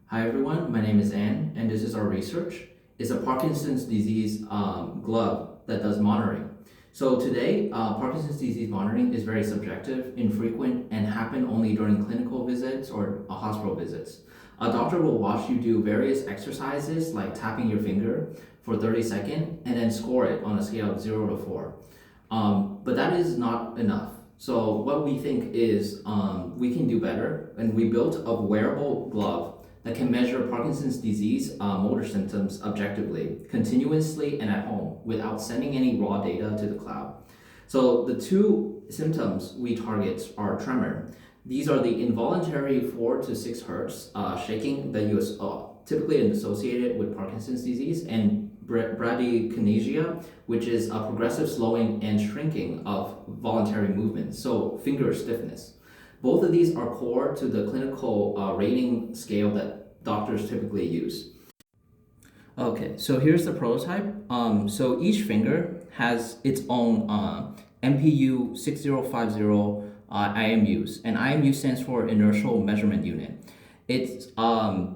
Hi everyone, my name is Anne, and this is our research. It's a Parkinson's disease glove that does monitoring. So today, Parkinson's disease monitoring is very subjective, infrequent, and happen only during clinical visits or hospital visits. A doctor will watch you do various exercises like tapping your finger for 30 seconds and then score it on a scale of 0 to 4. But that is not enough. So what we think is we can do better, and we built a wearable glove that can measure Parkinson's disease motor symptoms objectively, continuously, and at home without sending any raw data to the cloud. So the two symptoms we target are tremor. These are the involuntary 4 to 6 hertz shaking that you typically associated with Parkinson's disease, and bradykinesia, which is a progressive slowing and shrinking of voluntary movement, so finger stiffness. Both of these are core to the clinical rating scale that doctors typically use. Okay, so here's the prototype. So each finger has its own MPU 6050 IMUs, and IMU stands for Inertial Measurement Unit. It's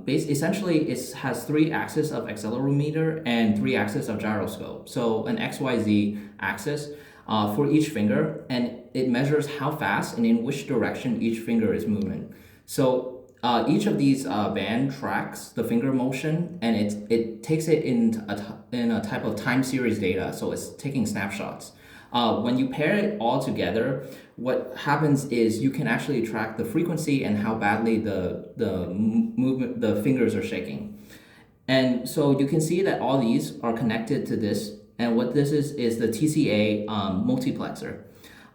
essentially it has three axes of accelerometer and three axes of gyroscope. So an XYZ axis for each finger, and it measures how fast and in which direction each finger is moving. So each of these band tracks the finger motion, and it takes it in a type of time series data. So it's taking snapshots. When you pair it all together, what happens is you can actually track the frequency and how badly the movement the fingers are shaking. And so you can see that all these are connected to this. And what this is the TCA multiplexer.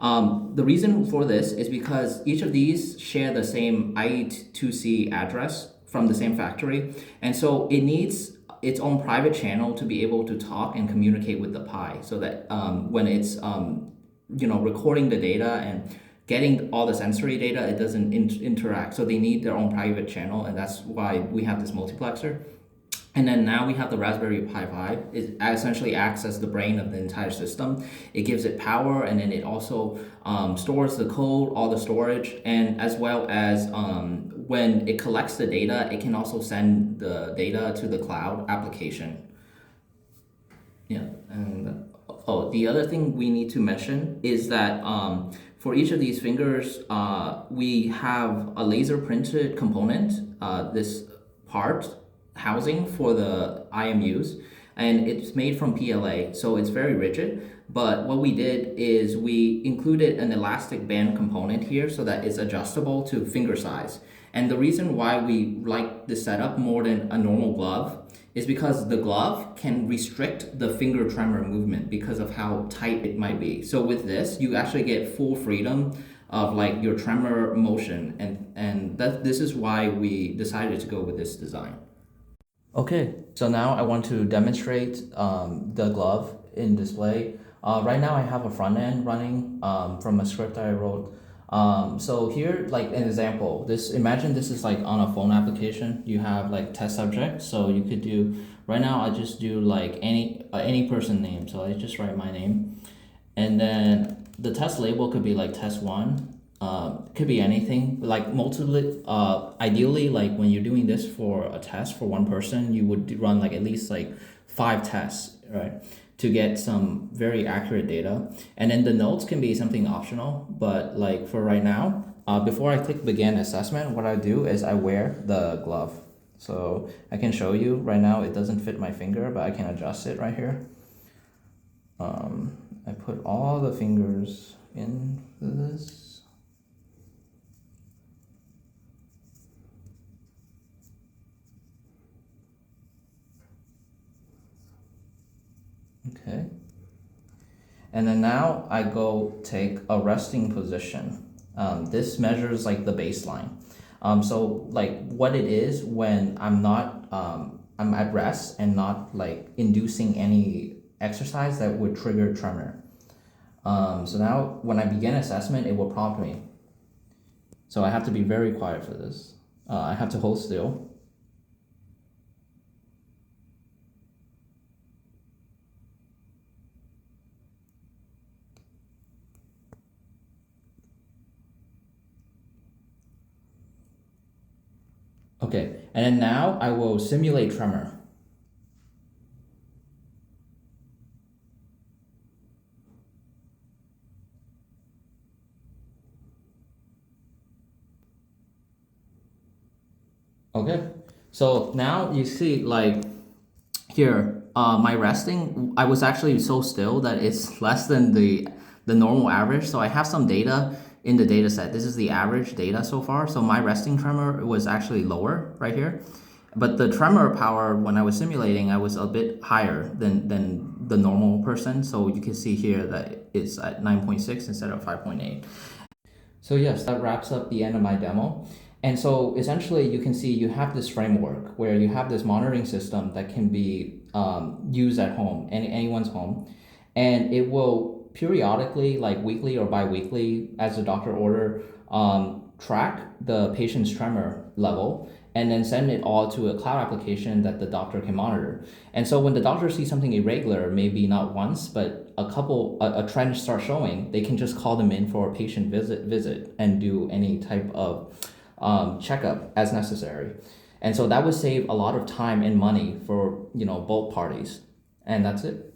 The reason for this is because each of these share the same I2C address from the same factory. And so it needs its own private channel to be able to talk and communicate with the Pi, so that when it's recording the data and getting all the sensory data, it doesn't interact. So they need their own private channel, and that's why we have this multiplexer. And then now we have the Raspberry Pi 5. It essentially acts as the brain of the entire system. It gives it power, and then it also stores the code, all the storage, and as well as when it collects the data, it can also send the data to the cloud application. Yeah, and the other thing we need to mention is that for each of these fingers, we have a laser printed component, this part housing for the IMUs, and it's made from PLA, so it's very rigid. But what we did is we included an elastic band component here so that it's adjustable to finger size. And the reason why we like this setup more than a normal glove is because the glove can restrict the finger tremor movement because of how tight it might be. So with this, you actually get full freedom of like your tremor motion, and this is why we decided to go with this design. Okay, so now I want to demonstrate the glove in display. Right now I have a front end running from a script I wrote. So here, like an example, imagine this is like on a phone application. You have like test subject, so you could do, right now I just do like any person name. So I just write my name. And then the test label could be like test one. Could be anything, like multiple. Ideally, like when you're doing this for a test for one person, you would run like at least like 5 tests, right, to get some very accurate data. And then the notes can be something optional, but like for right now, before I click begin assessment, what I do is I wear the glove. So I can show you right now, it doesn't fit my finger, but I can adjust it right here. I put all the fingers in this. Okay. And then now I go take a resting position. This measures like the baseline. So like what it is when I'm not, I'm at rest and not like inducing any exercise that would trigger tremor. So now when I begin assessment, it will prompt me. So I have to be very quiet for this. I have to hold still. Okay, and then now I will simulate tremor. Okay, so now you see like here, my resting, I was actually so still that it's less than the normal average. So I have some data in the data set. This is the average data so far. So my resting tremor was actually lower right here. But the tremor power when I was simulating, I was a bit higher than the normal person. So you can see here that it's at 9.6 instead of 5.8. So yes, that wraps up the end of my demo. And so essentially you can see you have this framework where you have this monitoring system that can be used at home, anyone's home. And it will periodically, like weekly or bi-weekly, as the doctor order, track the patient's tremor level and then send it all to a cloud application that the doctor can monitor. And so when the doctor sees something irregular, maybe not once, but a trend starts showing, they can just call them in for a patient visit and do any type of checkup as necessary. And so that would save a lot of time and money for both parties. And that's it.